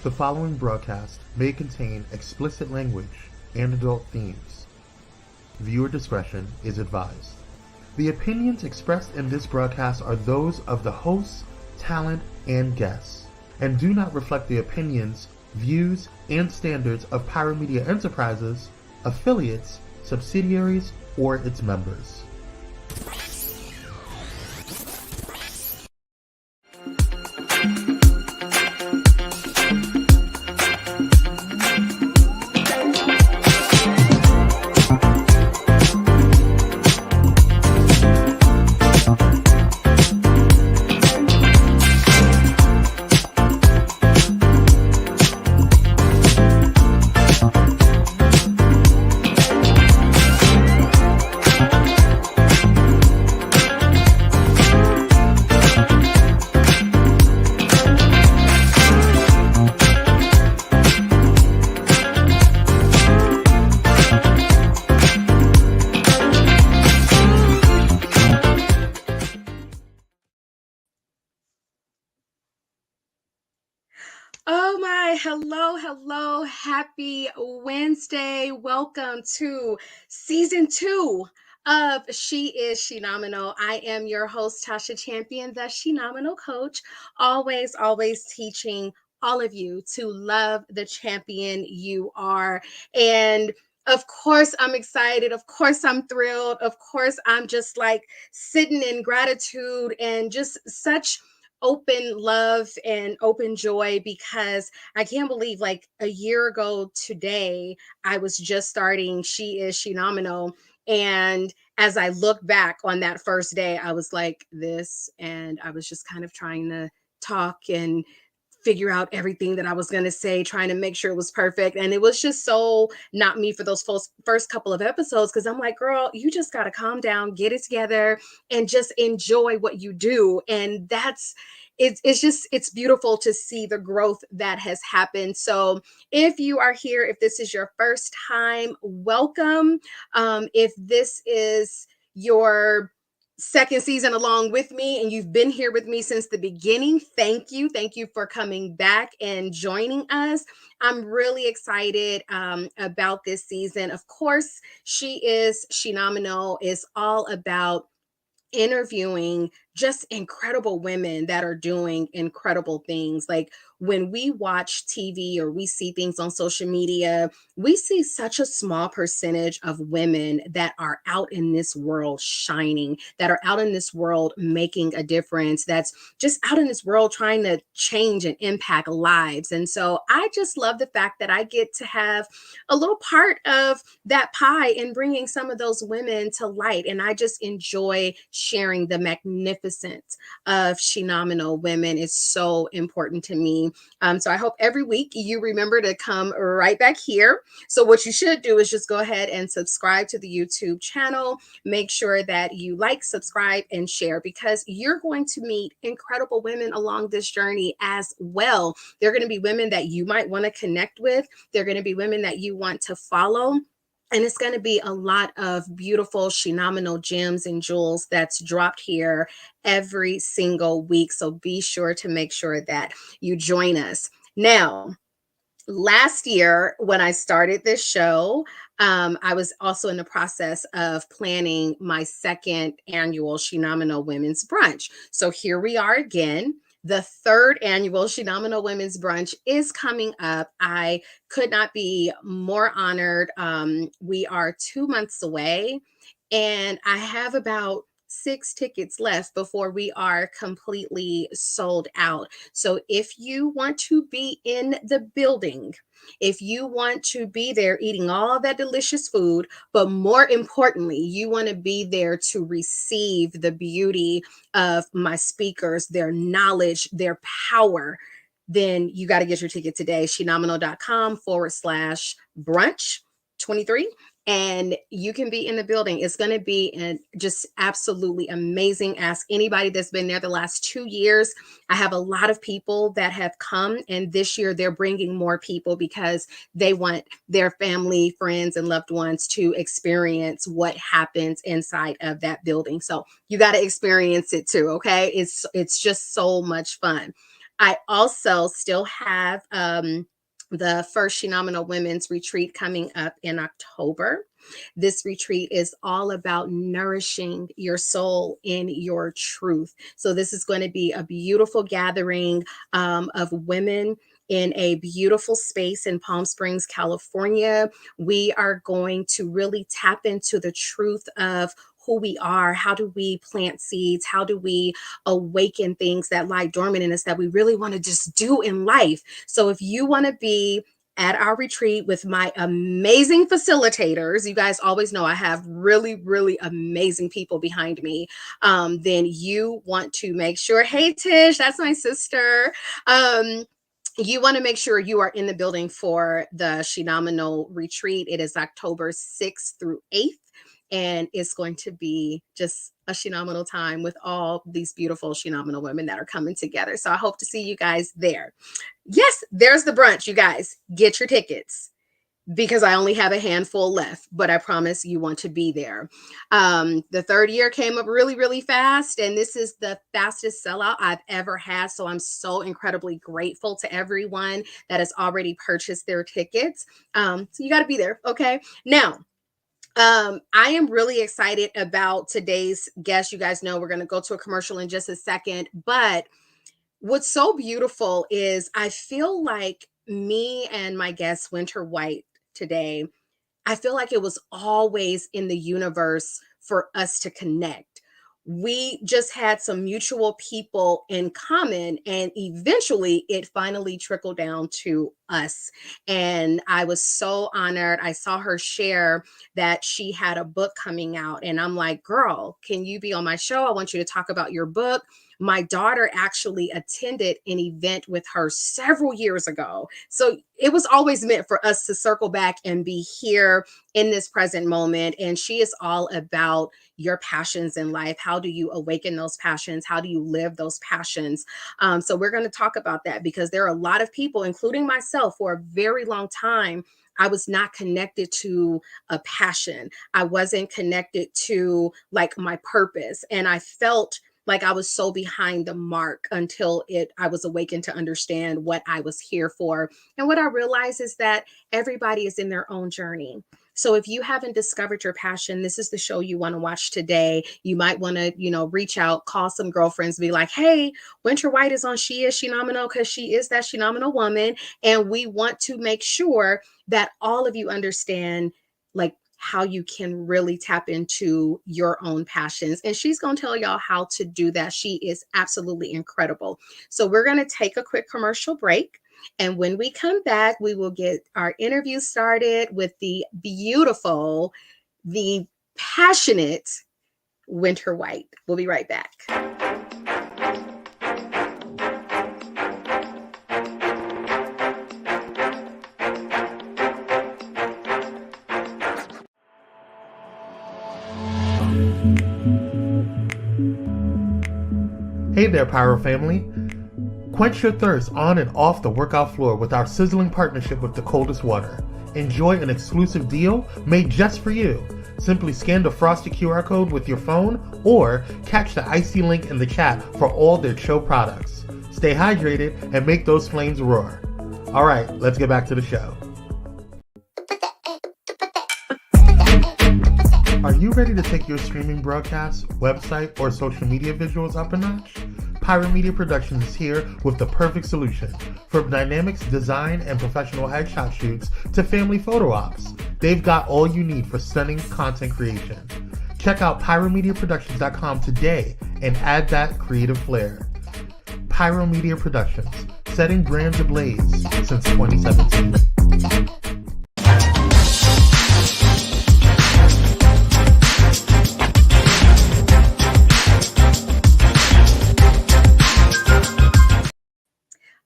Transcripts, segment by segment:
The following broadcast may contain explicit language and adult themes. Viewer discretion is advised. The opinions expressed in this broadcast are those of the hosts, talent, and guests, and do not reflect the opinions, views, and standards of Pyromedia Enterprises, affiliates, subsidiaries, or its members. Oh my, hello, happy Wednesday. Welcome to season 2 of She is Shenomenal. I am your host, Tasha Champion, the Shenomenal coach, always teaching all of you to love the champion you are. And of course, I'm excited. Of course, I'm thrilled. Of course, I'm just like sitting in gratitude and just such open love and open joy because I can't believe like a year ago today, I was just starting She is Shenomenal. And as I look back on that first day, I was like this, and I was just kind of trying to talk and figure out everything that I was going to say, trying to make sure it was perfect. And it was just so not me for those first couple of episodes because I'm like, girl, you just got to calm down, get it together, and just enjoy what you do. And it's beautiful to see the growth that has happened. So if you are here, if this is your first time, welcome. If this is your second season along with me and you've been here with me since the beginning, thank you for coming back and joining us. I'm really excited about this season. Of course, She is Shenomenal is all about interviewing just incredible women that are doing incredible things. Like when we watch TV or we see things on social media, we see such a small percentage of women that are out in this world shining, that are out in this world making a difference, that's just out in this world trying to change and impact lives. And so I just love the fact that I get to have a little part of that pie and bringing some of those women to light. And I just enjoy sharing the magnificence of Shenomenal women. Is so important to me. So I hope every week you remember to come right back here. So what you should do is just go ahead and subscribe to the YouTube channel. Make sure that you like, subscribe, and share because you're going to meet incredible women along this journey as well. They're going to be women that you might want to connect with. They're going to be women that you want to follow. And it's going to be a lot of beautiful Shenomenal gems and jewels that's dropped here every single week. So be sure to make sure that you join us. Now, last year, when I started this show, I was also in the process of planning my second annual Shenomenal Women's Brunch. So here we are again. The third annual Shenomenal Women's Brunch is coming up. I could not be more honored. We are 2 months away, and I have about 6 tickets left before we are completely sold out. So if you want to be in the building, if you want to be there eating all that delicious food, but more importantly, you want to be there to receive the beauty of my speakers, their knowledge, their power, then you got to get your ticket today. Shenomenal.com/brunch 23. And you can be in the building. It's going to be just absolutely amazing. Ask anybody that's been there the last 2 years. I have a lot of people that have come, and this year they're bringing more people because they want their family, friends, and loved ones to experience what happens inside of that building. So you got to experience it too, okay? It's just so much fun. I also still have the first Shenomenal Women's Retreat coming up in October. This retreat is all about nourishing your soul in your truth. So, this is going to be a beautiful gathering of women in a beautiful space in Palm Springs, California. We are going to really tap into the truth of who we are. How do we plant seeds? How do we awaken things that lie dormant in us that we really want to just do in life? So if you want to be at our retreat with my amazing facilitators, you guys always know I have really, really amazing people behind me. Then you want to make sure, hey, Tish, that's my sister. You want to make sure you are in the building for the Shenomenal retreat. It is October 6th through 8th. And it's going to be just a phenomenal time with all these beautiful Shenomenal women that are coming together. So I hope to see you guys there. Yes, there's the brunch, you guys. Get your tickets because I only have a handful left, but I promise you want to be there. The third year came up really, really fast, and this is the fastest sellout I've ever had. So I'm so incredibly grateful to everyone that has already purchased their tickets. So you got to be there. Okay. Now, I am really excited about today's guest. You guys know we're going to go to a commercial in just a second, but what's so beautiful is I feel like me and my guest, Winter White, today, I feel like it was always in the universe for us to connect. We just had some mutual people in common, and eventually it finally trickled down to us. And I was so honored. I saw her share that she had a book coming out, and I'm like, girl, can you be on my show? I want you to talk about your book. My daughter actually attended an event with her several years ago. So it was always meant for us to circle back and be here in this present moment. And she is all about your passions in life. How do you awaken those passions? How do you live those passions? So we're going to talk about that because there are a lot of people, including myself, for a very long time. I was not connected to a passion. I wasn't connected to like my purpose. And I felt like I was so behind the mark until I was awakened to understand what I was here for. And what I realized is that everybody is in their own journey. So if you haven't discovered your passion, this is the show you want to watch today. You might want to, reach out, call some girlfriends, be like, hey, Winter White is on She Is Shenomenal because she is that Shenomenal woman. And we want to make sure that all of you understand like how you can really tap into your own passions. And she's going to tell y'all how to do that. She is absolutely incredible. So we're going to take a quick commercial break. And when we come back, we will get our interview started with the beautiful, the passionate Winter White. We'll be right back. Hey there, Pyro family. Quench your thirst on and off the workout floor with our sizzling partnership with the coldest water. Enjoy an exclusive deal made just for you. Simply scan the frosted QR code with your phone or catch the icy link in the chat for all their chill products. Stay hydrated and make those flames roar. All right, let's get back to the show. Are you ready to take your streaming broadcast, website, or social media visuals up a notch? Pyro Media Productions is here with the perfect solution. From dynamics, design, and professional headshot shoots to family photo ops, they've got all you need for stunning content creation. Check out pyromediaproductions.com today and add that creative flair. Pyro Media Productions, setting brands ablaze since 2017.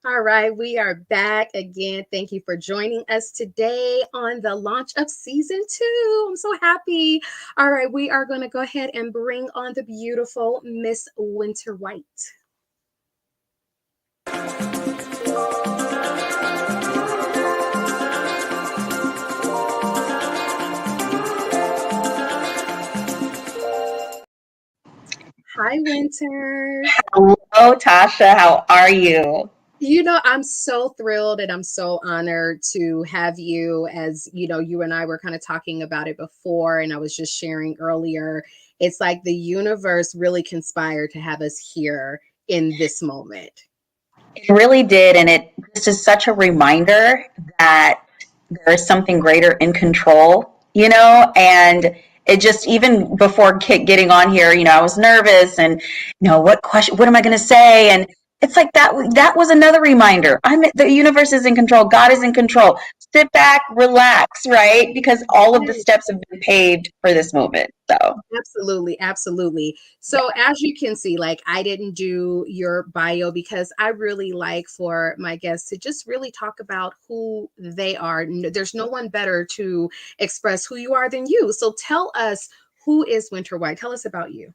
All right, we are back again. Thank you for joining us today on the launch of season 2. I'm so happy. All right, we are going to go ahead and bring on the beautiful Miss Winter White. Hi, Winter. Hello, Tasha. How are you? I'm so thrilled and I'm so honored to have you. As you and I were kind of talking about it before, and I was just sharing earlier. It's like the universe really conspired to have us here in this moment. It really did. And this is such a reminder that there is something greater in control, and it just, even before getting on here, I was nervous and, what am I going to say? And it's like that was another reminder. The universe is in control. God is in control. Sit back, relax, right? Because all of the steps have been paved for this moment. So Absolutely, absolutely. So as you can see, like I didn't do your bio because I really like for my guests to just really talk about who they are. There's no one better to express who you are than you. So tell us, who is Winter White? Tell us about you.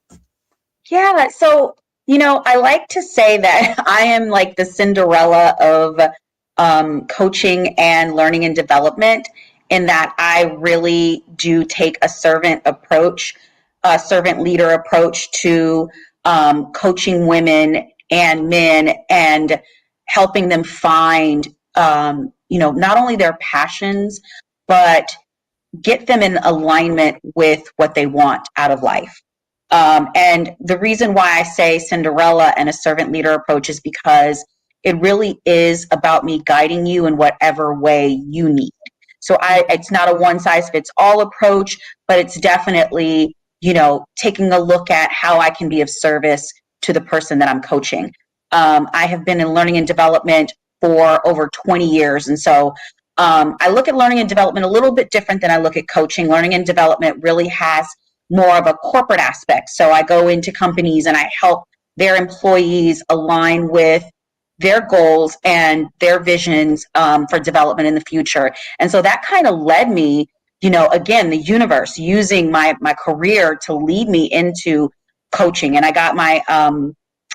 yeah, so I like to say that I am like the Cinderella of coaching and learning and development, in that I really do take a servant leader approach to coaching women and men and helping them find, not only their passions, but get them in alignment with what they want out of life. And the reason why I say Cinderella and a servant leader approach is because it really is about me guiding you in whatever way you need. So it's not a one size fits all approach, but it's definitely, taking a look at how I can be of service to the person that I'm coaching. I have been in learning and development for over 20 years. And so I look at learning and development a little bit different than I look at coaching. Learning and development really has more of a corporate aspect. So I go into companies and I help their employees align with their goals and their visions for development in the future. And so that kind of led me, again, the universe using my career to lead me into coaching. And I got my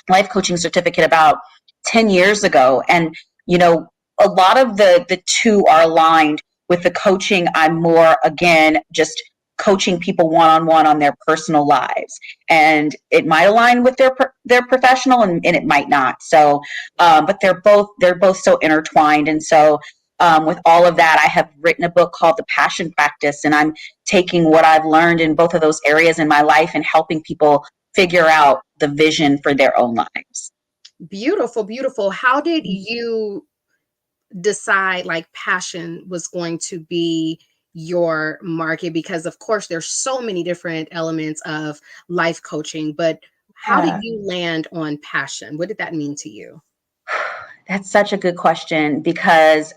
life coaching certificate about 10 years ago. And, a lot of the two are aligned. With the coaching, I'm more, again, just coaching people one-on-one on their personal lives, and it might align with their professional, and it might not. So but they're both so intertwined. And so with all of that, I have written a book called The Passion Practice, and I'm taking what I've learned in both of those areas in my life and helping people figure out the vision for their own lives. Beautiful, beautiful. How did you decide like passion was going to be your market? Because of course there's so many different elements of life coaching, but how did Yeah. you land on passion? What did that mean to you? That's such a good question, because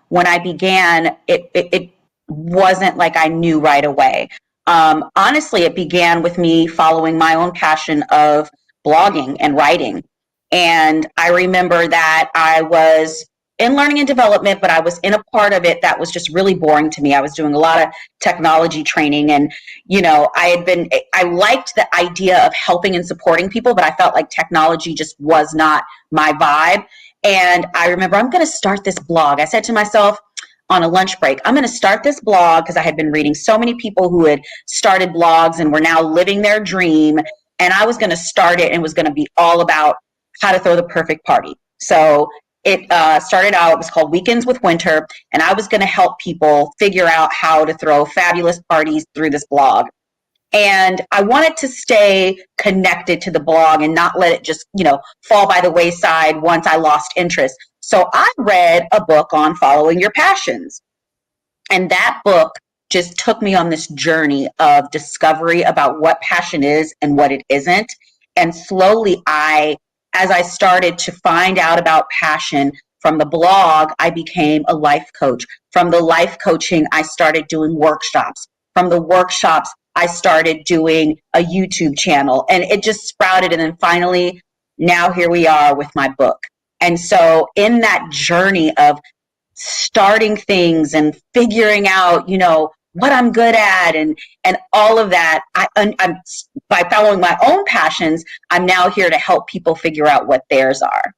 when I began, it wasn't like I knew right away. Honestly, it began with me following my own passion of blogging and writing. And I remember that I was in learning and development, but I was in a part of it that was just really boring to me. I was doing a lot of technology training, and I liked the idea of helping and supporting people, but I felt like technology just was not my vibe. And I remember, I'm going to start this blog. I said to myself on a lunch break, I'm going to start this blog, because I had been reading so many people who had started blogs and were now living their dream. And I was going to start it, and it was going to be all about how to throw the perfect party. So it started out, it was called Weekends with Winter, and I was going to help people figure out how to throw fabulous parties through this blog. And I wanted to stay connected to the blog and not let it just, fall by the wayside once I lost interest. So I read a book on following your passions. And that book just took me on this journey of discovery about what passion is and what it isn't. And slowly, as I started to find out about passion from the blog, I became a life coach. From the life coaching, I started doing workshops. From the workshops, I started doing a YouTube channel, and it just sprouted. And then finally, now here we are with my book. And so in that journey of starting things and figuring out, what I'm good at, and all of that, I'm by following my own passions, I'm now here to help people figure out what theirs are.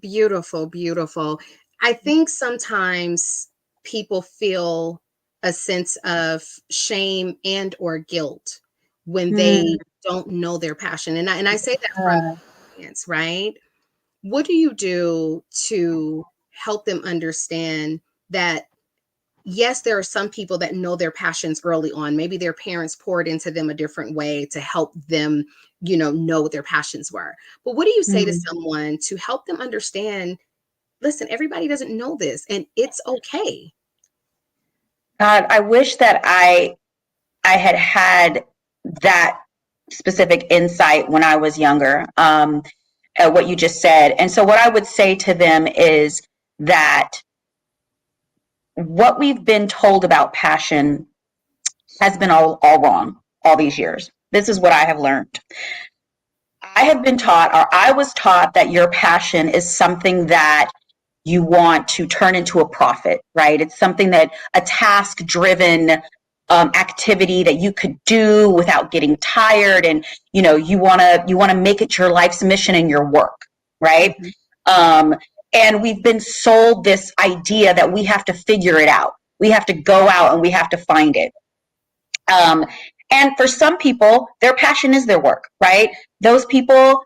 Beautiful, beautiful. I think sometimes people feel a sense of shame and or guilt when they Hmm. don't know their passion. And I say that from experience, right? what do you do to help them understand that, yes, there are some people that know their passions early on. Maybe their parents poured into them a different way to help them, know what their passions were. But what do you say to Mm. someone to help them understand, listen, everybody doesn't know this and it's okay. God, I wish that I had that specific insight when I was younger, at what you just said. And so what I would say to them is that what we've been told about passion has been all wrong all these years. This is what I have learned. I have been taught, or I was taught, that your passion is something that you want to turn into a profit, right? It's something that a task driven activity that you could do without getting tired. And, you want to make it your life's mission and your work, right? Mhm. Um, and we've been sold this idea that we have to figure it out. We have to go out and we have to find it. Um, and for some people, their passion is their work, right? Those people,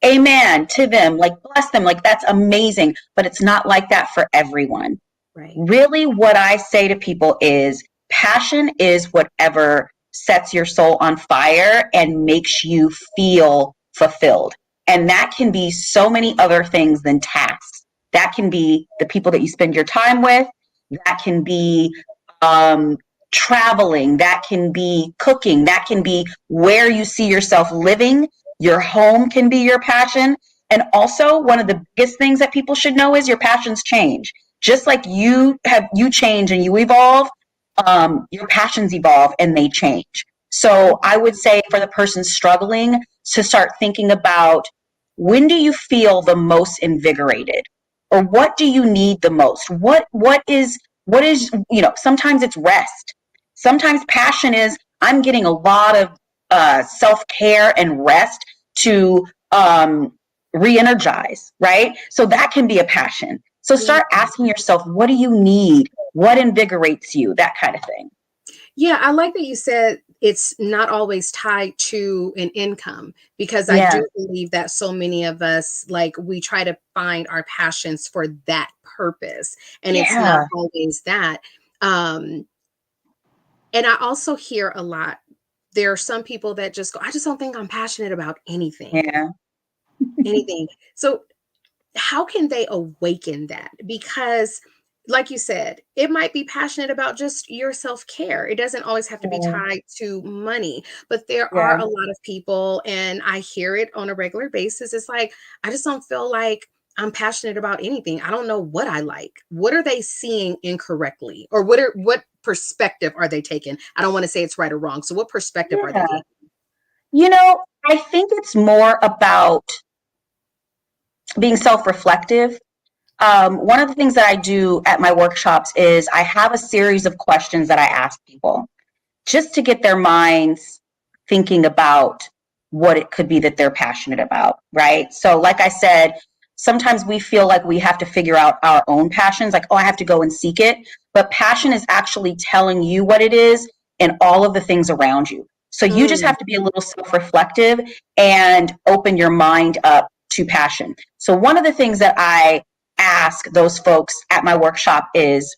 amen to them, like bless them, like that's amazing. But it's not like that for everyone. Right. Really, what I say to people is passion is whatever sets your soul on fire and makes you feel fulfilled. And that can be so many other things than tasks. That can be the people that you spend your time with. That can be um, traveling. That can be cooking. That can be where you see yourself living. Your home can be your passion. And also, one of the biggest things that people should know is your passions change. Just like you change and you evolve, your passions evolve and they change. So I would say for the person struggling to start thinking about, when do you feel the most invigorated, or what do you need the most? What is sometimes it's rest. Sometimes passion is, I'm getting a lot of self-care and rest to re-energize, right? So that can be a passion. So Yeah. start asking yourself, what do you need? What invigorates you? That kind of thing. Yeah, I like that you said it's not always tied to an income, because I Yeah. do believe that so many of us, like, we try to find our passions for that purpose, and it's not Yeah. always that. Um, and I also hear a lot, there are some people that just go, I just don't think I'm passionate about anything, Yeah. anything. So how can they awaken that? Because, like you said, it might be passionate about just your self-care. It doesn't always have to be Yeah. tied to money, but there are Yeah. a lot of people, and I hear it on a regular basis. It's like, I just don't feel like I'm passionate about anything. I don't know what I like. What are they seeing incorrectly? Or what perspective are they taking? I don't want to say it's right or wrong. So what perspective are they Yeah. taking? I think it's more about being self-reflective. One of the things that I do at my workshops is I have a series of questions that I ask people, just to get their minds thinking about what it could be that they're passionate about, right? So, like I said, sometimes we feel like we have to figure out our own passions, like, oh, I have to go and seek it. But passion is actually telling you what it is and all of the things around you. So, you just Mm, have to be a little self reflective and open your mind up to passion. So, one of the things that I ask those folks at my workshop is,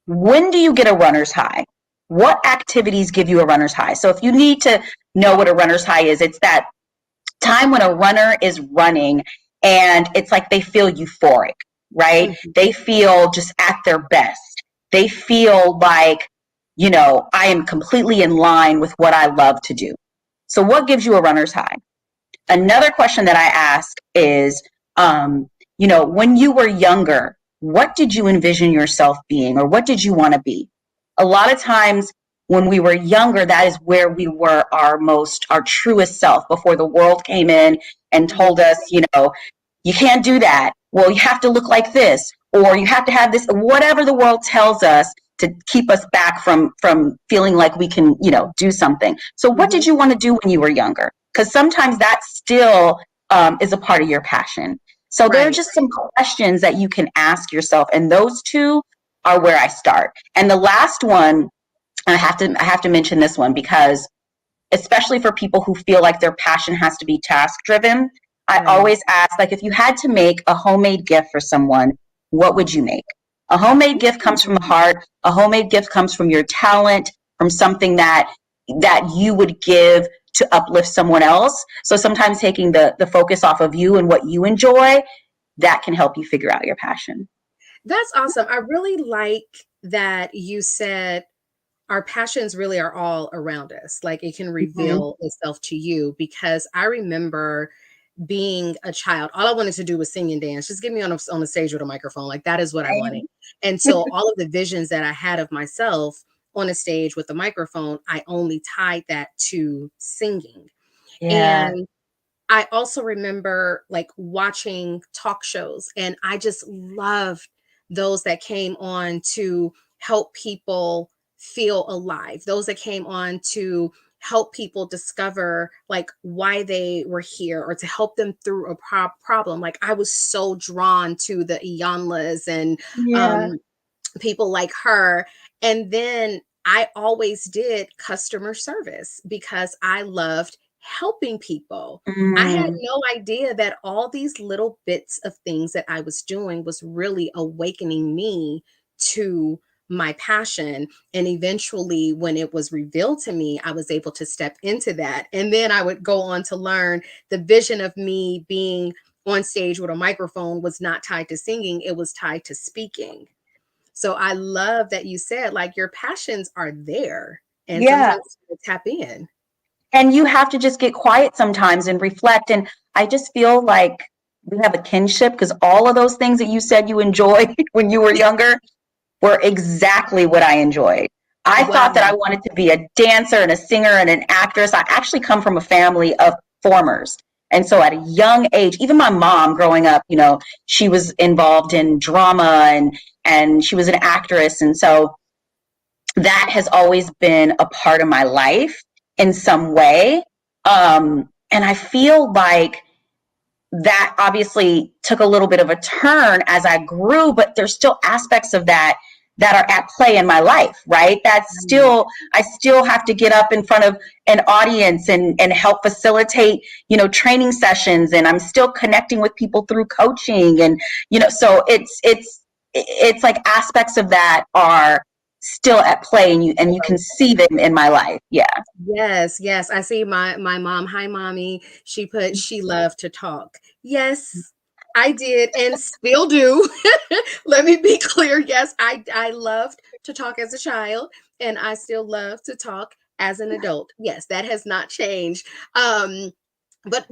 when do you get a runner's high? What activities give you a runner's high? So if you need to know what a runner's high is, it's that time when a runner is running and it's like they feel euphoric, right? mhm, They feel just at their best. They feel like, I am completely in line with what I love to do. So what gives you a runner's high? Another question that I ask is, when you were younger, what did you envision yourself being, or what did you want to be? A lot of times when we were younger, that is where we were our truest self, before the world came in and mhm, told us, you can't do that. Well, you have to look like this, or you have to have this, whatever the world tells us to keep us back from feeling like we can, do something. So what mhm. did you want to do when you were younger? Because sometimes that still is a part of your passion. So there are Right. just some questions that you can ask yourself, and those two are where I start. And the last one, I have to mention this one, because especially for people who feel like their passion has to be task driven, I Right. always ask, like, if you had to make a homemade gift for someone, what would you make? A homemade gift comes from the heart. A homemade gift comes from your talent, from something that you would give to uplift someone else. So sometimes taking the focus off of you and what you enjoy, that can help you figure out your passion. That's awesome. I really like that you said our passions really are all around us. Like it can Mhm. reveal itself to you because I remember being a child, all I wanted to do was sing and dance. Just get me on a stage with a microphone. Like that is what I wanted. And so all of the visions that I had of myself on a stage with a microphone, I only tied that to singing. Yeah. And I also remember like watching talk shows, and I just loved those that came on to help people feel alive, those that came on to help people discover like why they were here or to help them through a problem. Like I was so drawn to the Iyanlas and Yeah. um, people like her. And then I always did customer service because I loved helping people. I had Mm. no idea that all these little bits of things that I was doing was really awakening me to my passion. And eventually, when it was revealed to me, I was able to step into that. And then I would go on to learn the vision of me being on stage with a microphone was not tied to singing, it was tied to speaking. So I love that you said like your passions are there and Yeah. sometimes you tap in. And you have to just get quiet sometimes and reflect. And I just feel like we have a kinship because all of those things that you said you enjoyed when you were younger were exactly what I enjoyed. I thought that I Wow. wanted to be a dancer and a singer and an actress. I actually come from a family of performers. And so at a young age, even my mom growing up, she was involved in drama and she was an actress. And so that has always been a part of my life in some way. And I feel like that obviously took a little bit of a turn as I grew, but there's still aspects of that are at play in my life, right? I still have to get up in front of an audience and help facilitate, training sessions. And I'm still connecting with people through coaching. And, so it's like aspects of that are still at play and you can see them in my life. Yeah. Yes, yes. I see my mom. Hi, mommy. She put she loved to talk. Yes, I did and still do. Let me be clear. Yes, I loved to talk as a child and I still love to talk as an adult. Yes, that has not changed. But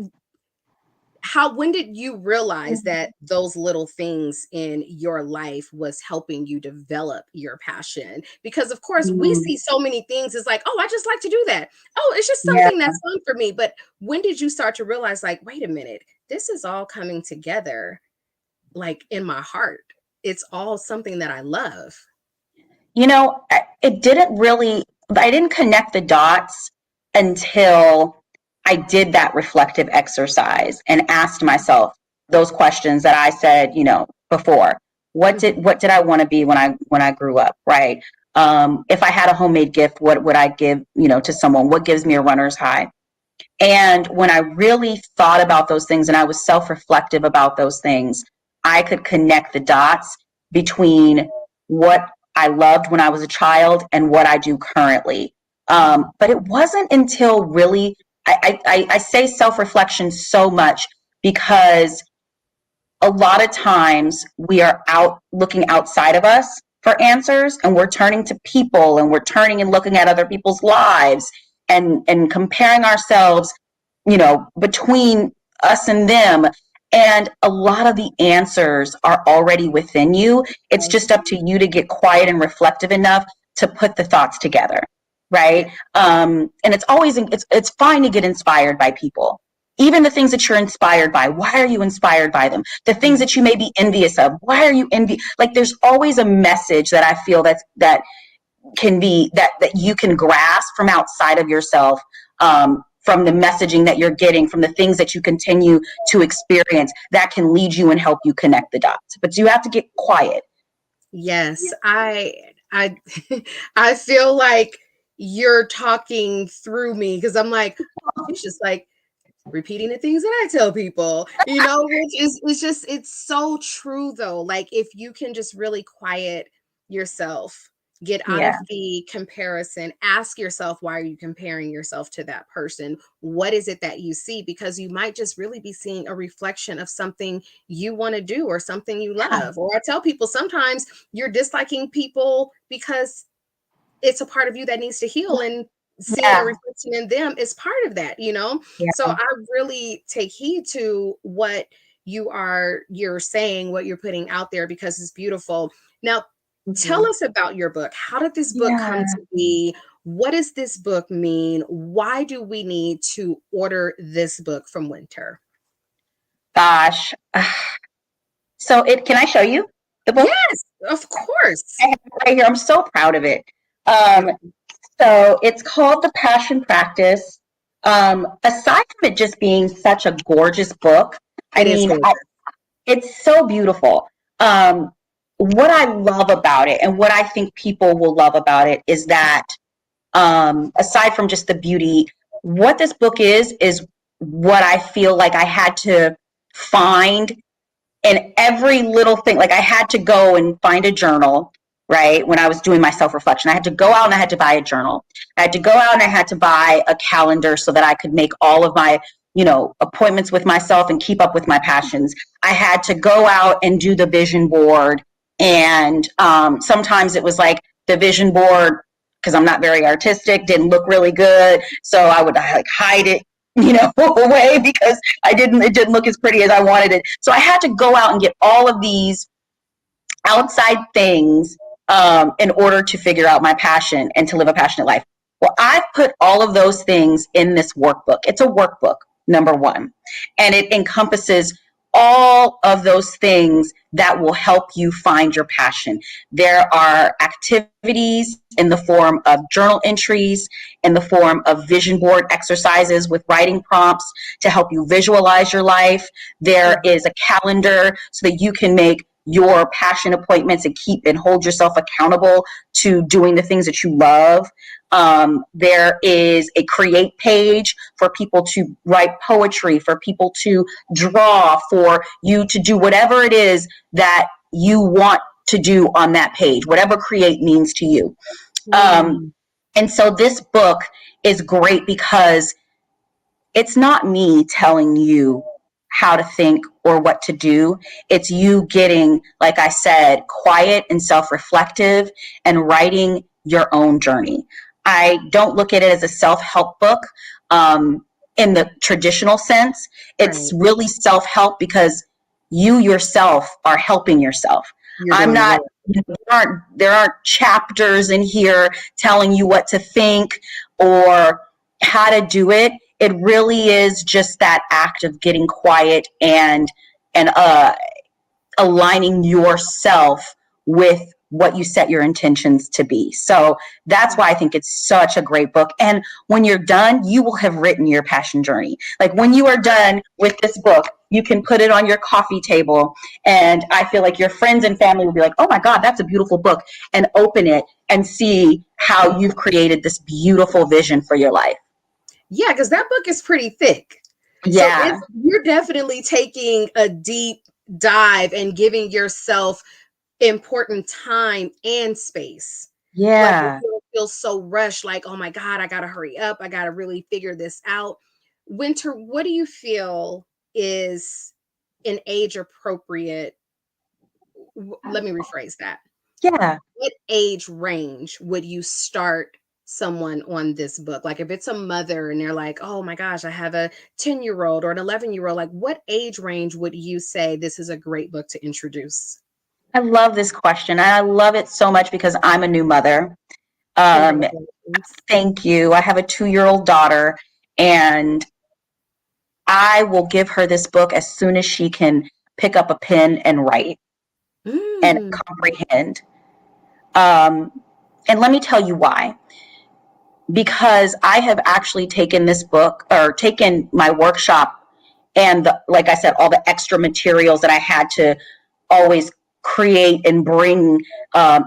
how when did you realize that those little things in your life was helping you develop your passion? Because of course we Mm, see so many things, it's like, oh, I just like to do that, oh, it's just yeah. something that's fun for me. But when did you start to realize like, wait a minute, this is all coming together like in my heart, it's all something that I love? It didn't really, I didn't connect the dots until I did that reflective exercise and asked myself those questions that I said, before. Mhm. What did I want to be when I grew up, right? If I had a homemade gift, what would I give, to someone? What gives me a runner's high? And when I really thought about those things and I was self reflective about those things, I could connect the dots between what I loved when I was a child and what I do currently. But it wasn't until really, I say self reflection so much because a lot of times we are out looking outside of us for answers and we're turning to people and we're turning and looking at other people's lives and comparing ourselves between us and them, and a lot of the answers are already within you. It's Yes. just up to you to get quiet and reflective enough to put the thoughts together, Yeah. right? And it's fine to get inspired by people, even the things that you're inspired by. Why are you inspired by them? The things Mhm. that you may be envious of, why are you envious? Like there's always a message that I feel that can be that you can grasp from outside of yourself, from the messaging that you're getting, from the things that you continue to experience, that can lead you and help you connect the dots. But you have to get quiet. Yes, I I feel like you're talking through me because I'm like, she's just like repeating the things that I tell people, which is it's just it's so true though. Like if you can just really quiet yourself, get out Yeah. of the comparison, ask yourself why are you comparing yourself to that person? What is it that you see? Because you might just really be seeing a reflection of something you want to do or something you love. Or I tell people sometimes you're disliking people because it's a part of you that needs to heal, and seeing a Yeah. reflection in them is part of that. So Yeah. I really take heed to what you're saying, what you're putting out there, because it's beautiful. Now tell Mhm. us about your book. How did this book come Yeah. to be? What does this book mean? Why do we need to order this book from Winter? Gosh. So can I show you the book? Yes, of course. I have it right here. I'm so proud of it. It's Um, beautiful. so it's called The Passion Practice. Aside from it just being such a gorgeous book, I It is mean, gorgeous. it's so beautiful. What I love about it and what I think people will love about it is that aside from just the beauty, what this book is what I feel like I had to find in every little thing. Like I had to go and find a journal, right? When I was doing my self reflection, I had to go out and I had to buy a journal. I had to go out and I had to buy a calendar so that I could make all of my, appointments with myself and keep up with my passions. I had to go out and do the vision board. And sometimes it was like the vision board, because I'm not very artistic, didn't look really good. So I would like hide it, away because it didn't look as pretty as I wanted it. So I had to go out and get all of these outside things in order to figure out my passion and to live a passionate life. Well, I've put all of those things in this workbook. It's a workbook, number one, and it encompasses all of those things that will help you find your passion. There are activities in the form of journal entries, in the form of vision board exercises with writing prompts to help you visualize your life. There is a calendar so that you can make your passion appointments and keep and hold yourself accountable to doing the things that you love. There is a create page for people to write poetry, for people to draw, for you to do whatever it is that you want to do on that page, whatever create means to you. Mm, And so this book is great because it's not me telling you how to think or what to do. It's you getting, like I said, quiet and self reflective and writing your own journey. I don't look at it as a self help book in the traditional sense. It's right. really self help because you yourself are helping yourself. You're I'm doing the not, work. there aren't chapters in here telling you what to think or how to do it. It really is just that act of getting quiet and aligning yourself with what you set your intentions to be. So that's why I think it's such a great book. And when you're done, you will have written your passion journey. Like when you are done with this book, you can put it on your coffee table. And I feel like your friends and family will be like, oh my God, that's a beautiful book. And open it and see how you've created this beautiful vision for your life. Yeah, because that book is pretty thick. So Yeah. you're definitely taking a deep dive and giving yourself important time and space. Like if Yeah. you don't feel so rushed, like, oh my God, I gotta hurry up. I gotta really figure this out. Winter, what do you feel is an age appropriate? Let me rephrase that. Yeah. What age range would you start someone on this book? Like if it's a mother and they're like, "Oh my gosh, I have a 10-year-old or an 11-year-old," like what age range would you say this is a great book to introduce? I love this question. I love it so much because I'm a new mother. Um, Congratulations. Thank you. I have a 2-year-old daughter, and I will give her this book as soon as she can pick up a pen and write and Mm, comprehend. Um, and let me tell you why. Because I have actually taken this book or taken my workshop and like I said, all the extra materials that I had to always create and bring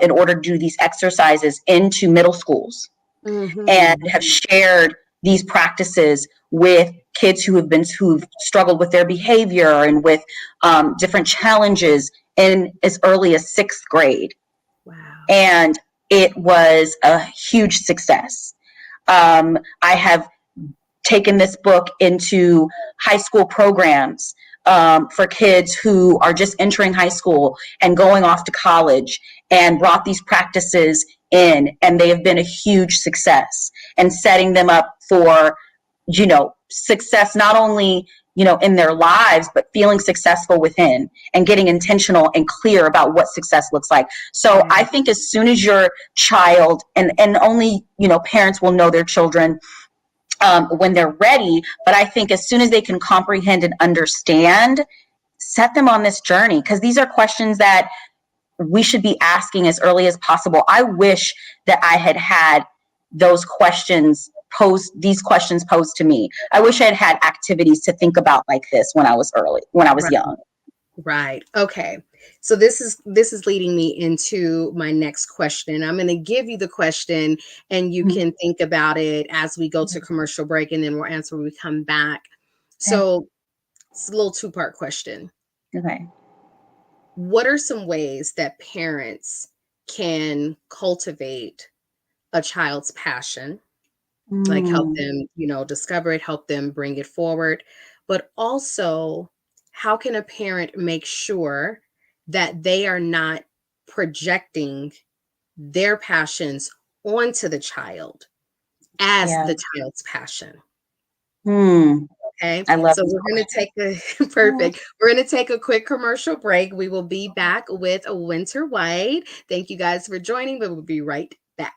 in order to do these exercises into middle schools and mhm. have shared these practices with kids who've struggled with their behavior and with different challenges in as early as 6th grade. Wow. And it was a huge success. I have taken this book into high school programs for kids who are just entering high school and going off to college, and brought these practices in, and they have been a huge success, and setting them up for, success, not only, in their lives, but feeling successful within and getting intentional and clear about what success looks like. So I think as soon as your child, and only, parents will know their children when they're ready, but I think as soon as they can comprehend and understand, set them on this journey, because these are questions that we should be asking as early as possible. I wish that I had these questions posed to me. I wish I had activities to think about like this when I was young. Right. Okay. So this is leading me into my next question. I'm going to give you the question, and you can think about it as we go to commercial break, and then we'll answer when we come back. So it's a little 2-part question. Okay. What are some ways that parents can cultivate a child's passion? Like help them, discover it, help them bring it forward. But also, how can a parent make sure that they are not projecting their passions onto the child as the child's passion? Okay, I love so we're going to take perfect. We're going to take a quick commercial break. We will be back with Winter White. Thank you guys for joining, but we'll be right back.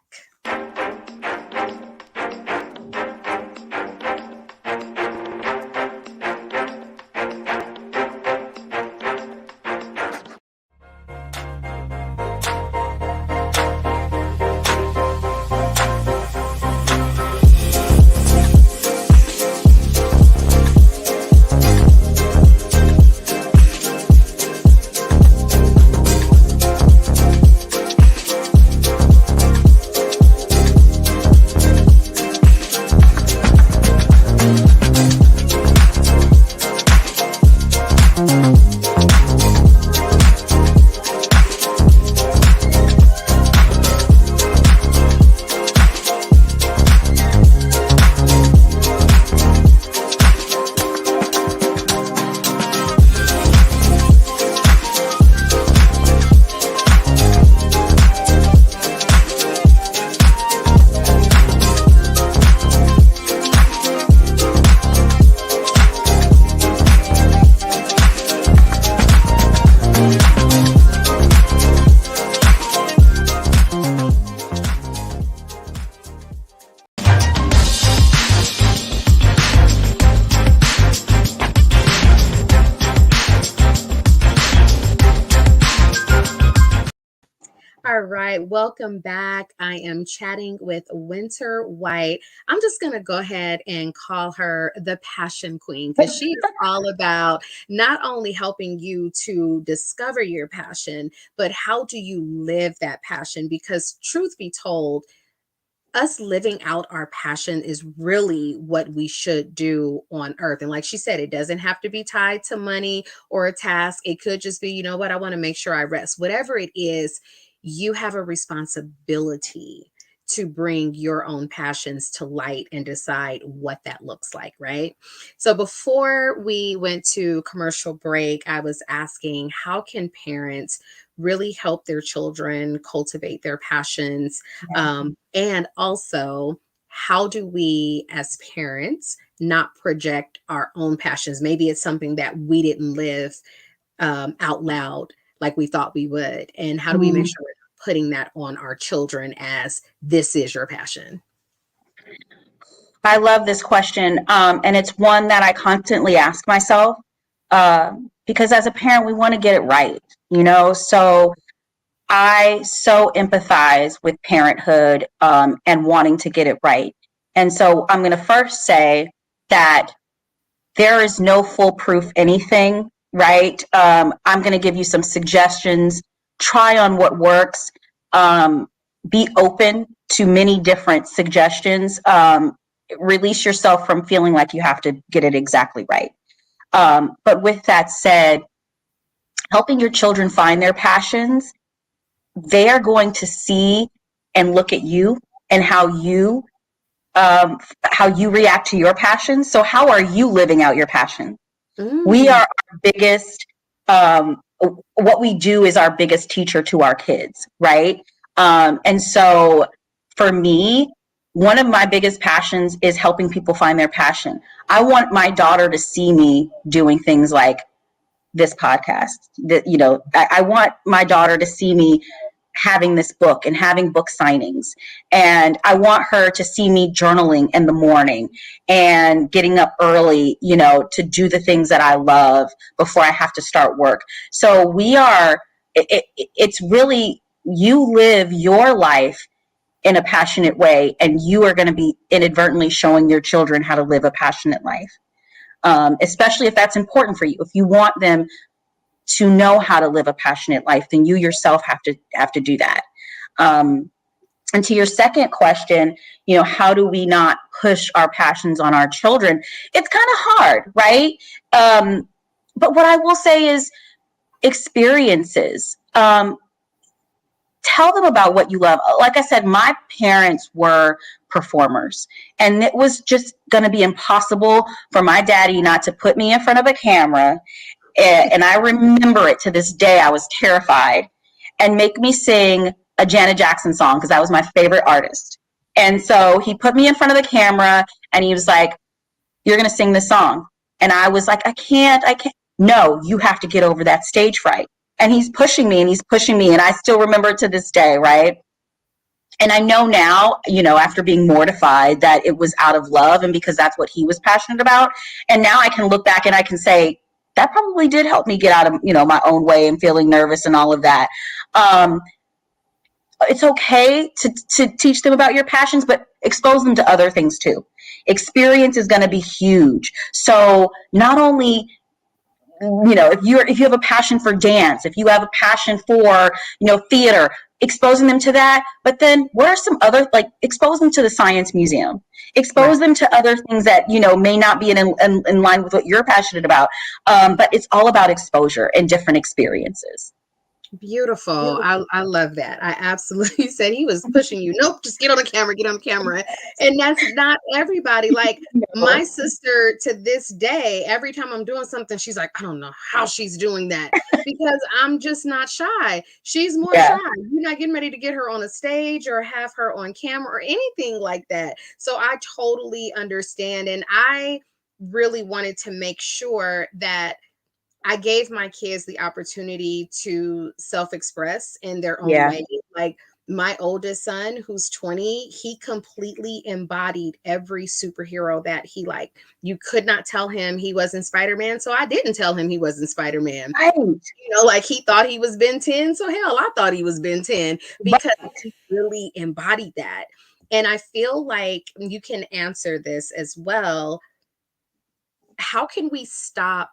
All right, welcome back. I am chatting with Winter White. I'm just going to go ahead and call her the Passion Queen, because she is all about not only helping you to discover your passion, but how do you live that passion? Because truth be told, us living out our passion is really what we should do on earth. And like she said, it doesn't have to be tied to money or a task. It could just be, you know what, I want to make sure I rest. Whatever it is, you have a responsibility to bring your own passions to light and decide what that looks like, right? So before we went to commercial break, I was asking, how can parents really help their children cultivate their passions? And also, how do we as parents not project our own passions? Maybe it's something that we didn't live out loud like we thought we would. And how do we make sure we're not putting that on our children as this is your passion? I love this question. And it's one that I constantly ask myself, because as a parent, we want to get it right, so I so empathize with parenthood and wanting to get it right. And so I'm going to first say that there is no foolproof anything, right? I'm going to give you some suggestions. Try on what works. Be open to many different suggestions. release yourself from feeling like you have to get it exactly right. But with that said, helping your children find their passions, they are going to see and look at you and how you react to your passions. So how are you living out your passion? We are our biggest, what we do is our biggest teacher to our kids, right? And so for me, one of my biggest passions is helping people find their passion. I want my daughter to see me doing things like this podcast. That, you know, I want my daughter to see me having this book and having book signings. And I want her to see me journaling in the morning and getting up early, you know, to do the things that I love before I have to start work. So it's really, you live your life in a passionate way, and you are going to be inadvertently showing your children how to live a passionate life. Especially if that's important for you. If you want them to know how to live a passionate life, then you yourself have to do that. And to your second question, you know, how do we not push our passions on our children? It's kind of hard, right? But what I will say is experiences. Tell them about what you love. Like I said, my parents were performers, and it was just going to be impossible for my daddy not to put me in front of a camera. And I remember it to this day. I was terrified, and make me sing a Janet Jackson song because that was my favorite artist. And so he put me in front of the camera and he was like, "You're going to sing this song." And I was like, I can't. No, you have to get over that stage fright. And he's pushing me and he's pushing me. And I still remember it to this day, right? And I know now, you know, after being mortified, that it was out of love and because that's what he was passionate about. And now I can look back and I can say, that probably did help me get out of, you know, my own way and feeling nervous and all of that. It's okay to teach them about your passions, but expose them to other things too. Experience is going to be huge. So not only, you know, if you have a passion for dance, if you have a passion for, you know, theater, exposing them to that, but then what are some other, like, expose them to the science museum, expose them to other things that, you know, may not be in line with what you're passionate about. But it's all about exposure and different experiences. Beautiful. I love that. I absolutely said he was pushing you. Nope, just get on the camera, get on camera. And that's not everybody. Like my sister to this day, every time I'm doing something, she's like, I don't know how she's doing that because I'm just not shy. She's more shy. You're not getting ready to get her on a stage or have her on camera or anything like that. So I totally understand. And I really wanted to make sure that I gave my kids the opportunity to self-express in their own way. Like my oldest son, who's 20, he completely embodied every superhero that he liked. You could not tell him he wasn't Spider-Man, so I didn't tell him he wasn't Spider-Man. Right. You know, like he thought he was Ben 10, so hell, I thought he was Ben 10 because he really embodied that. And I feel like you can answer this as well. How can we stop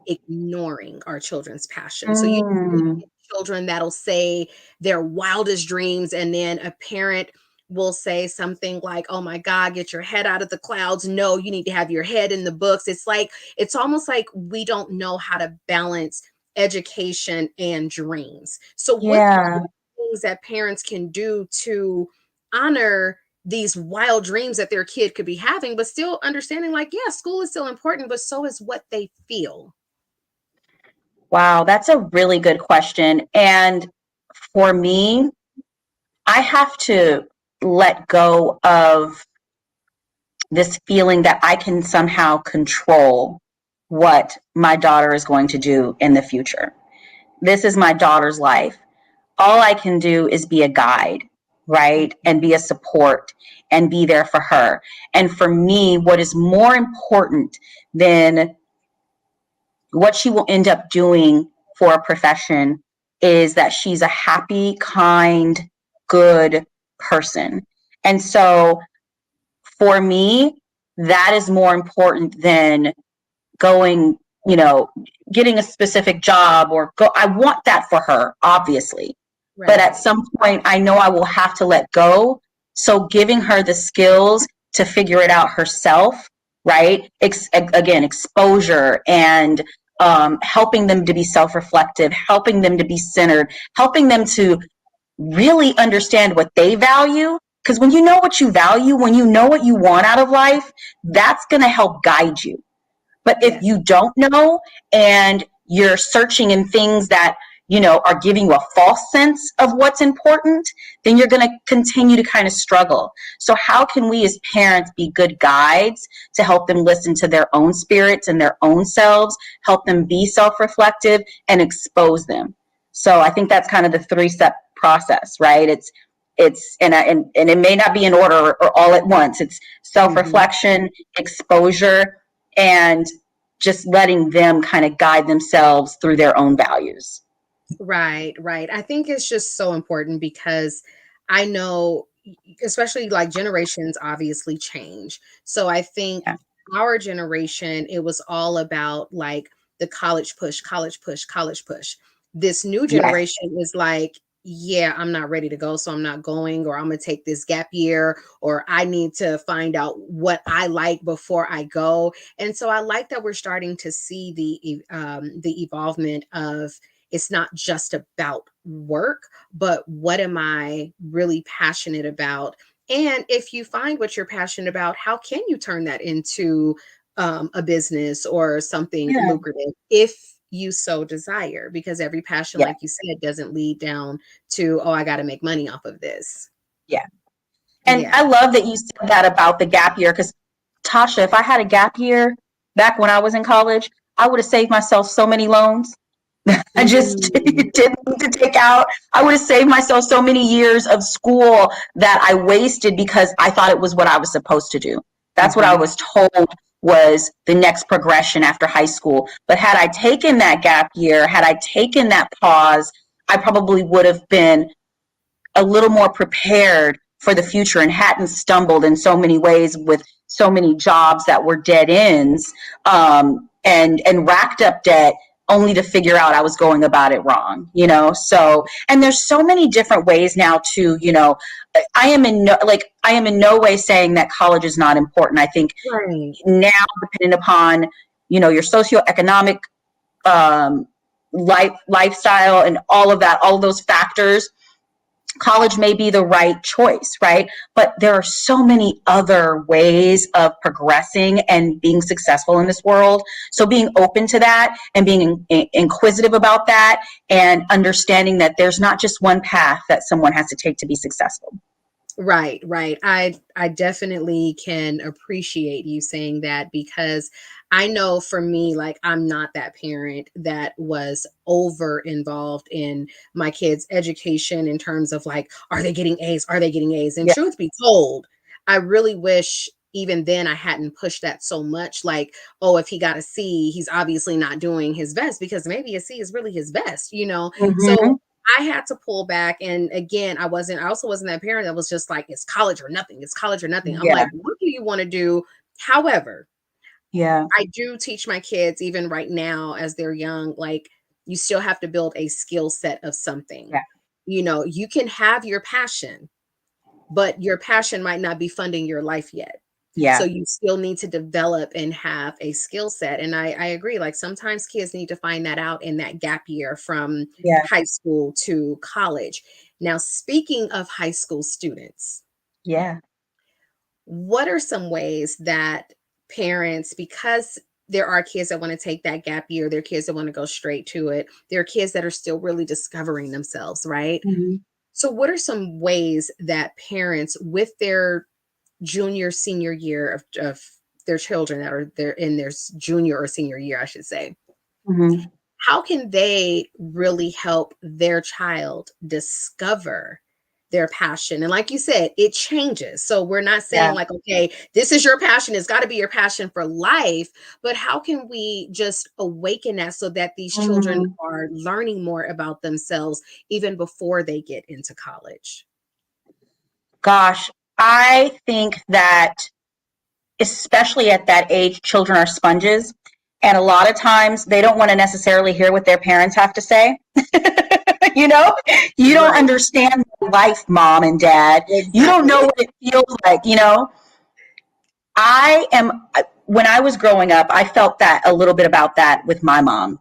ignoring our children's passion? So you children that'll say their wildest dreams, and then a parent will say something like, oh my God, get your head out of the clouds. No, you need to have your head in the books. It's like, it's almost like we don't know how to balance education and dreams. So what are things that parents can do to honor these wild dreams that their kid could be having, but still understanding like, yeah, school is still important, but so is what they feel? Wow, that's a really good question. And for me, I have to let go of this feeling that I can somehow control what my daughter is going to do in the future. This is my daughter's life. All I can do is be a guide, right? And be a support and be there for her. And for me, what is more important than what she will end up doing for a profession is that she's a happy, kind, good person. And so for me, that is more important than going, you know, getting a specific job or go. I want that for her, obviously. Right. But at some point, I know I will have to let go. So giving her the skills to figure it out herself, right? Again, exposure and helping them to be self-reflective, helping them to be centered, helping them to really understand what they value. Because when you know what you value, when you know what you want out of life, that's going to help guide you. But if Yes. you don't know and you're searching in things that, are giving you a false sense of what's important, then you're going to continue to kind of struggle. So how can we as parents be good guides to help them listen to their own spirits and their own selves, help them be self-reflective and expose them? So I think that's kind of the 3-step process, right? It's and it may not be in order or all at once. It's self-reflection, exposure, and just letting them kind of guide themselves through their own values. Right, right. I think it's just so important because I know, especially like generations obviously change. So I think Yeah. our generation, it was all about like the college push, college push, college push. This new Yes. generation is like, yeah, I'm not ready to go, so I'm not going, or I'm gonna take this gap year, or I need to find out what I like before I go. And so I like that we're starting to see the evolvement of it's not just about work, but what am I really passionate about? And if you find what you're passionate about, how can you turn that into a business or something Yeah. lucrative if you so desire? Because every passion, Yeah. like you said, doesn't lead down to, oh, I got to make money off of this. Yeah. And Yeah. I love that you said that about the gap year, because Tasha, if I had a gap year back when I was in college, I would have saved myself so many loans. I just Mm, didn't need to take out. I would have saved myself so many years of school that I wasted because I thought it was what I was supposed to do. That's what I mhm. was told was the next progression after high school. But had I taken that gap year, had I taken that pause, I probably would have been a little more prepared for the future and hadn't stumbled in so many ways with so many jobs that were dead ends, and racked up debt only to figure out I was going about it wrong, So, and there's so many different ways now to, I am in no way saying that college is not important. I think Right. now, depending upon, your socioeconomic lifestyle and all of that, all of those factors, college may be the right choice, right? But there are so many other ways of progressing and being successful in this world. So being open to that and being inquisitive about that and understanding that there's not just one path that someone has to take to be successful. Right, right. I definitely can appreciate you saying that because I know for me, like I'm not that parent that was over involved in my kids' education in terms of like, are they getting A's? Are they getting A's? And Yeah. truth be told, I really wish even then I hadn't pushed that so much. Like, oh, if he got a C, he's obviously not doing his best because maybe a C is really his best. So Mm-hmm. I had to pull back. And again, I also wasn't that parent that was just like, it's college or nothing. It's college or nothing. I'm Yeah. like, what do you want to do? However, Yeah. I do teach my kids, even right now, as they're young, like, you still have to build a skill set of something. Yeah. You can have your passion, but your passion might not be funding your life yet. So Yeah. you still need to develop and have a skill set. And I agree. Like sometimes kids need to find that out in that gap year from Yeah. high school to college. Now, speaking of high school students, Yeah. what are some ways that parents, because there are kids that want to take that gap year, there are kids that want to go straight to it, there are kids that are still really discovering themselves, right? Mm-hmm. So, what are some ways that parents, with their junior, senior year of their children that are they're in their junior or senior year, I should say, Mm-hmm. how can they really help their child discover their passion? And like you said, it changes. So we're not saying Yeah. like, okay, this is your passion. It's got to be your passion for life. But how can we just awaken that so that these children Mm-hmm. are learning more about themselves even before they get into college? Gosh, I think that especially at that age, children are sponges. And a lot of times they don't want to necessarily hear what their parents have to say. you know, you don't Right. understand life, mom and dad. You don't know Exactly. what it feels like, when I was growing up, I felt that a little bit about that with my mom.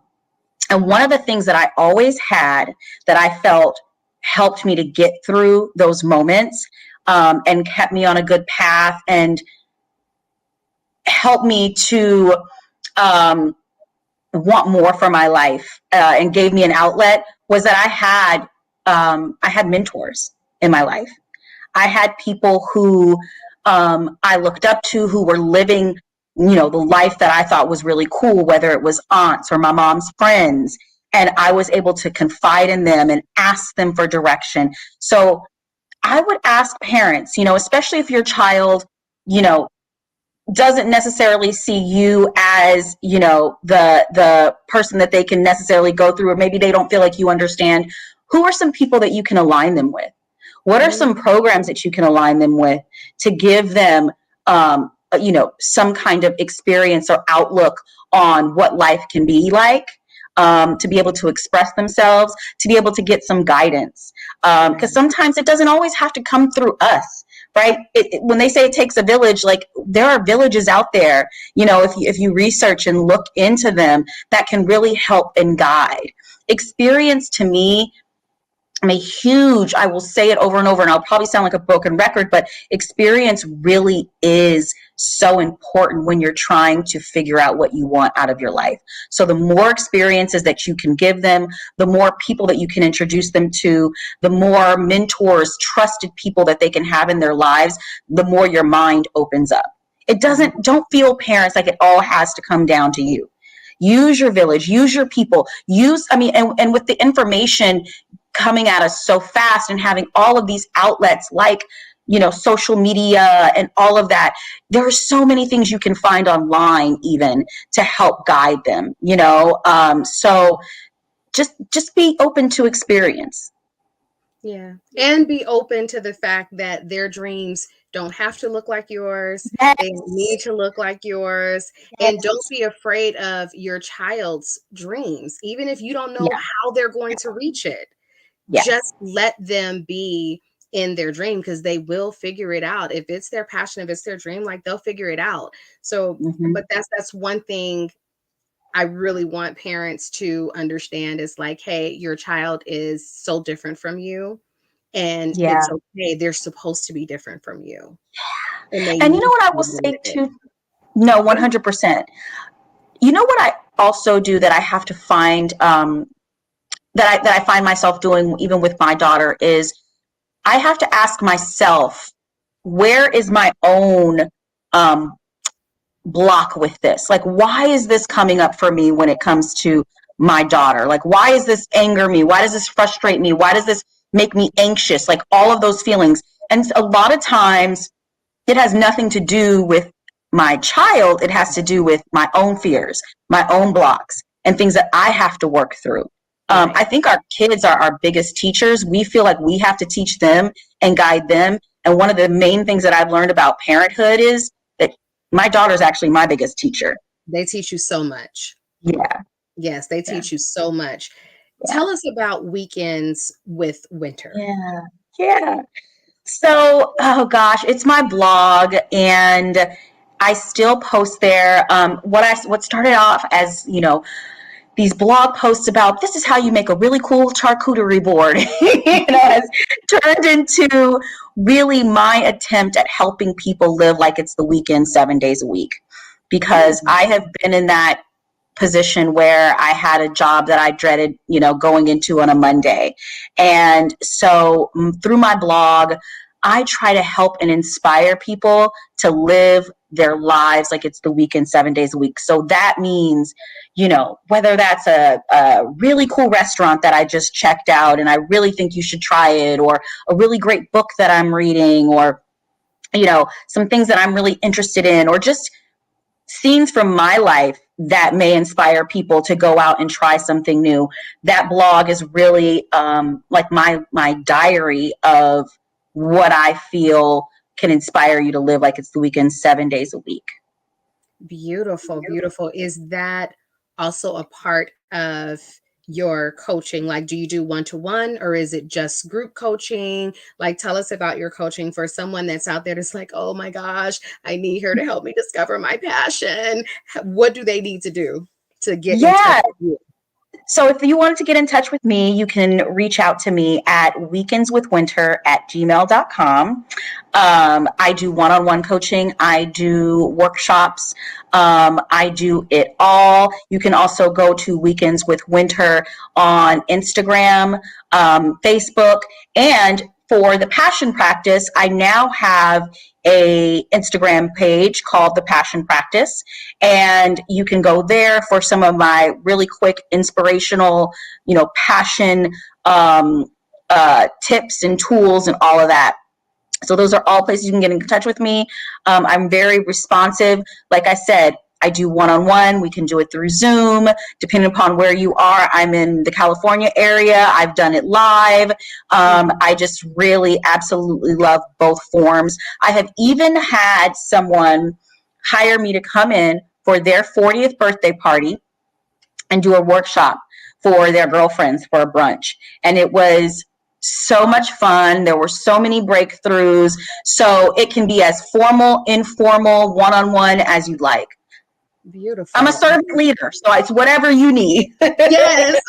And one of the things that I always had that I felt helped me to get through those moments, and kept me on a good path and helped me to, want more for my life, and gave me an outlet, was that I had mentors in my life. I had people who, I looked up to, who were living, the life that I thought was really cool, whether it was aunts or my mom's friends. And I was able to confide in them and ask them for direction. So I would ask parents, especially if your child, you know, doesn't necessarily see you as, the person that they can necessarily go through, or maybe they don't feel like you understand. Who are some people that you can align them with? What are some programs that you can align them with to give them, some kind of experience or outlook on what life can be like, to be able to express themselves, to be able to get some guidance? Because sometimes it doesn't always have to come through us. Right? When they say it takes a village, like, there are villages out there, if you research and look into them, that can really help and guide. Experience, to me, I will say it over and over, and I'll probably sound like a broken record, but experience really is so important when you're trying to figure out what you want out of your life. So the more experiences that you can give them, the more people that you can introduce them to, the more mentors, trusted people that they can have in their lives, the more your mind opens up. Don't feel, parents, like it all has to come down to you. Use your village, use your people, and with the information coming at us so fast and having all of these outlets like, social media and all of that, there are so many things you can find online even to help guide them, so just be open to experience. Yeah. And be open to the fact that their dreams don't have to look like yours. They don't need Yes. to look like yours. And don't Yes. be afraid of your child's dreams, even if you don't know Yeah. how they're going to reach it. Yes. Just let them be in their dream, because they will figure it out. If it's their passion, if it's their dream, like, they'll figure it out. So, Mm-hmm. but that's one thing I really want parents to understand, is like, hey, your child is so different from you, and Yeah. it's okay. They're supposed to be different from you, and they And you need know what I to will be say limited. too? No, 100%. You know what I also do that I have to find, that I find myself doing even with my daughter, is I have to ask myself, where is my own, um, block with this? Like, why is this coming up for me when it comes to my daughter? Like, why does this anger me? Why does this frustrate me? Why does this make me anxious? Like, all of those feelings. And a lot of times it has nothing to do with my child. It has to do with my own fears, my own blocks, and things that I have to work through. Right. I think our kids are our biggest teachers. We feel like we have to teach them and guide them. And one of the main things that I've learned about parenthood is that my daughter's actually my biggest teacher. They teach you so much. Yeah. Yes, they Yeah. teach you so much. Yeah. Tell us about weekends with Winter. Yeah. Yeah. So, oh gosh, it's my blog, and I still post there. What started off as, these blog posts about this is how you make a really cool charcuterie board, has turned into really my attempt at helping people live like it's the weekend 7 days a week. Because Ooh. I have been in that position where I had a job that I dreaded, going into on a Monday. And so through my blog, I try to help and inspire people to live their lives like it's the weekend 7 days a week. So that means, whether that's a really cool restaurant that I just checked out and I really think you should try it, or a really great book that I'm reading, or, some things that I'm really interested in, or just scenes from my life that may inspire people to go out and try something new. That blog is really, like my diary of what I feel can inspire you to live like it's the weekend 7 days a week. Beautiful, beautiful. Is that also a part of your coaching? Like, do you do one-to-one or is it just group coaching? Like, tell us about your coaching for someone that's out there that's like, oh my gosh, I need her to help me discover my passion. What do they need to do to get in touch Yeah. with you? So if you wanted to get in touch with me, you can reach out to me at weekendswithwinter@gmail.com. I do one-on-one coaching. I do workshops. I do it all. You can also go to Weekends with Winter on Instagram, Facebook, and for the passion practice, I now have a Instagram page called the Passion Practice, and you can go there for some of my really quick inspirational, passion tips and tools and all of that. So those are all places you can get in touch with me. I'm very responsive. Like I said, I do one-on-one. We can do it through Zoom, depending upon where you are. I'm in the California area. I've done it live. I just really absolutely love both forms. I have even had someone hire me to come in for their 40th birthday party and do a workshop for their girlfriends for a brunch. And it was so much fun. There were so many breakthroughs. So it can be as formal, informal, one-on-one as you'd like. I'm a Beautiful. servant leader, so it's whatever you need. Yes.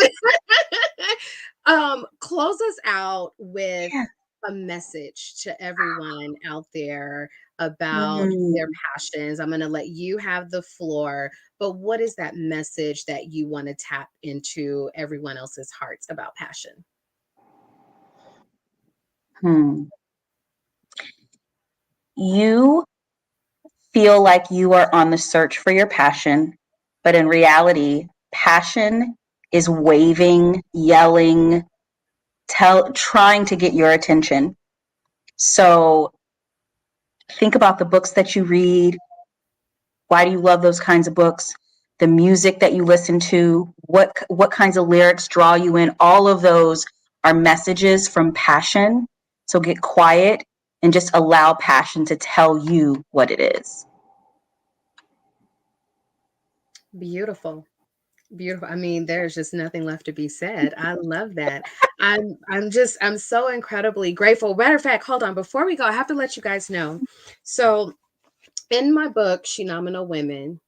Close us out with a message to everyone out there about their Mm. passions. I'm going to let you have the floor, but what is that message that you want to tap into everyone else's hearts about passion? Hmm. You feel like you are on the search for your passion, but in reality, passion is waving, yelling, trying to get your attention. So think about the books that you read. Why do you love those kinds of books? The music that you listen to, what kinds of lyrics draw you in? All of those are messages from passion. So get quiet and just allow passion to tell you what it is. Beautiful. Beautiful. I mean, there's just nothing left to be said. I love that. I'm so incredibly grateful. Matter of fact, hold on. Before we go, I have to let you guys know. So in my book, Shenomenal Women,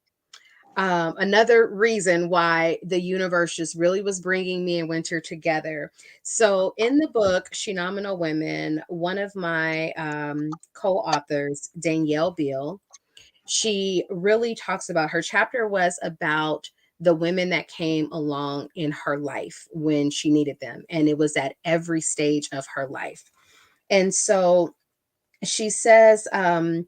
another reason why the universe just really was bringing me and Winter together. So in the book, Shenomenal Women, one of my co-authors, Danielle Beal, she really talks about, her chapter was about the women that came along in her life when she needed them. And it was at every stage of her life. And so she says, I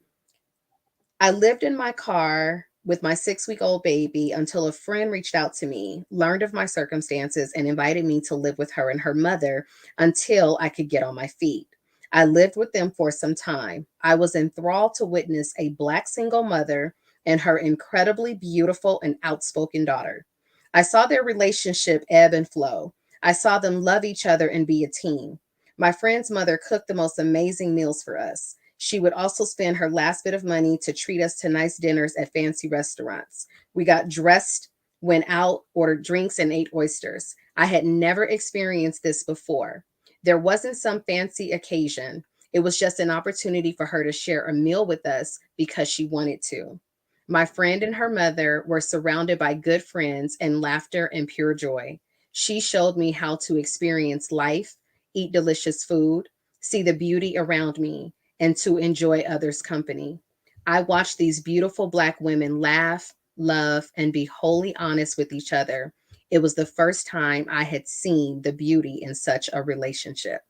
lived in my car with my 6-week-old baby until a friend reached out to me, learned of my circumstances, and invited me to live with her and her mother until I could get on my feet. I lived with them for some time. I was enthralled to witness a Black single mother and her incredibly beautiful and outspoken daughter. I saw their relationship ebb and flow. I saw them love each other and be a team. My friend's mother cooked the most amazing meals for us. She would also spend her last bit of money to treat us to nice dinners at fancy restaurants. We got dressed, went out, ordered drinks, and ate oysters. I had never experienced this before. There wasn't some fancy occasion. It was just an opportunity for her to share a meal with us because she wanted to. My friend and her mother were surrounded by good friends and laughter and pure joy. She showed me how to experience life, eat delicious food, see the beauty around me, and to enjoy others' company. I watched these beautiful Black women laugh, love, and be wholly honest with each other. It was the first time I had seen the beauty in such a relationship.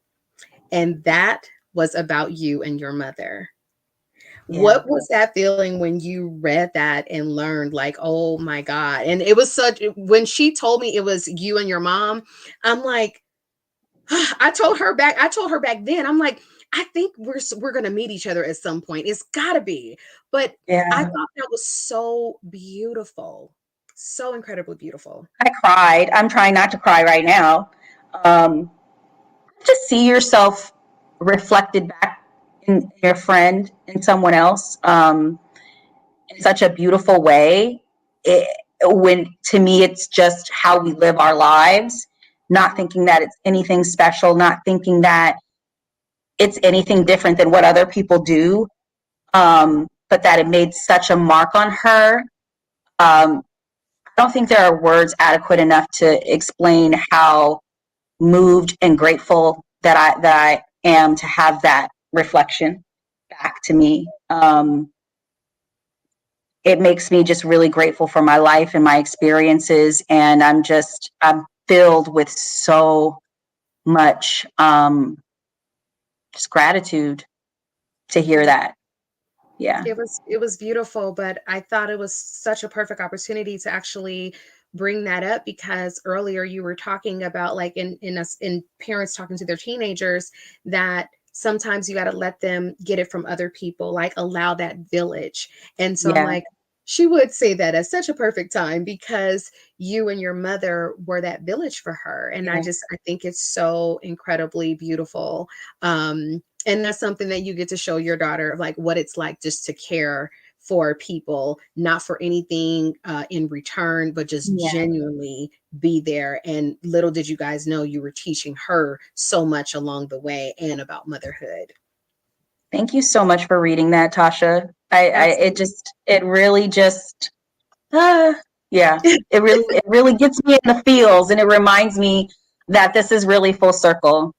And that was about you and your mother. Yeah. What was that feeling when you read that and learned, like, oh my God? And it was such, when she told me it was you and your mom, I'm like, I told her back then, I'm like, I think we're gonna meet each other at some point. It's gotta be. But I Yeah. thought that was so beautiful. So incredibly beautiful. I cried. I'm trying not to cry right now. Um, just see yourself reflected back in your friend, in someone else, in such a beautiful way. when to me it's just how we live our lives, not thinking that it's anything special, not thinking that it's anything different than what other people do, but that it made such a mark on her. I don't think there are words adequate enough to explain how moved and grateful that I am to have that reflection back to me. It makes me just really grateful for my life and my experiences, and I'm filled with so much just gratitude to hear that. Yeah. It was beautiful, but I thought it was such a perfect opportunity to actually bring that up, because earlier you were talking about, like, in parents talking to their teenagers, that sometimes you got to let them get it from other people, like allow that village. And so I'm Yeah. like, she would say that at such a perfect time, because you and your mother were that village for her. And Yeah. I think it's so incredibly beautiful. And that's something that you get to show your daughter, like what it's like just to care for people, not for anything in return, but just Yeah. genuinely be there. And little did you guys know, you were teaching her so much along the way and about motherhood. Thank you so much for reading that, Tasha. Absolutely. It really just, yeah, it really gets me in the feels, and it reminds me that this is really full circle.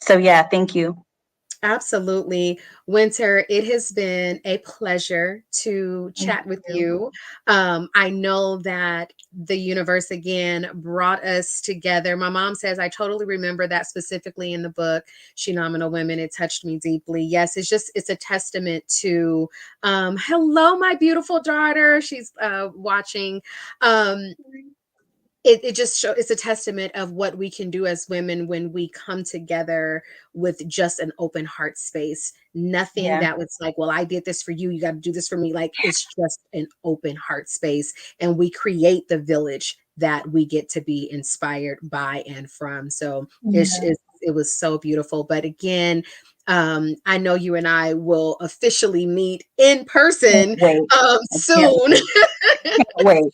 So yeah, thank you. Absolutely. Winter, it has been a pleasure to Thank chat with you. you. I know that the universe again brought us together. My mom says I totally remember that specifically in the book, Shenomenal Women. It touched me deeply. Yes, it's a testament to, hello, my beautiful daughter. She's watching. Um, it just shows, it's a testament of what we can do as women when we come together with just an open heart space. Nothing Yeah. that was like, well, I did this for you, you got to do this for me. Like, it's just an open heart space, and we create the village that we get to be inspired by and from. So Yeah. it was so beautiful. But again, I know you and I will officially meet in Can't person wait. I can't soon. wait. Can't wait. I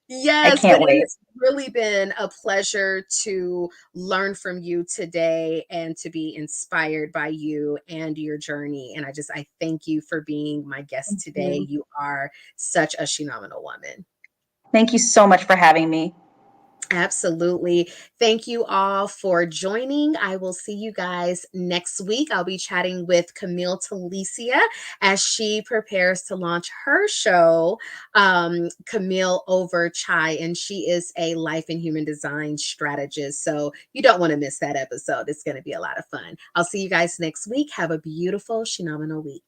Yes, but can't it wait. has really been a pleasure to learn from you today and to be inspired by you and your journey. And I thank you for being my guest Thank today. you. You are such a phenomenal woman. Thank you so much for having me. Absolutely. Thank you all for joining. I will see you guys next week. I'll be chatting with Camille Talicia as she prepares to launch her show, Camille Over Chai, and she is a life and human design strategist. So you don't want to miss that episode. It's going to be a lot of fun. I'll see you guys next week. Have a beautiful, phenomenal week.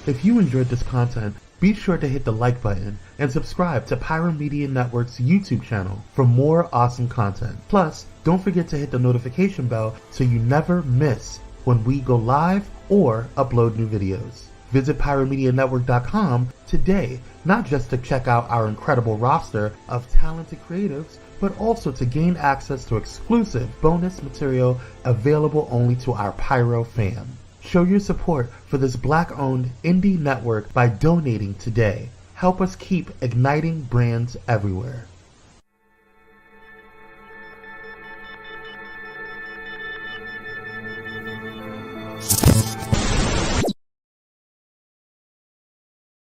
If you enjoyed this content, be sure to hit the like button and subscribe to Pyro Media Network's YouTube channel for more awesome content. Plus, don't forget to hit the notification bell so you never miss when we go live or upload new videos. Visit pyromedianetwork.com today, not just to check out our incredible roster of talented creatives, but also to gain access to exclusive bonus material available only to our Pyro fam. Show your support for this Black-owned indie network by donating today. Help us keep igniting brands everywhere.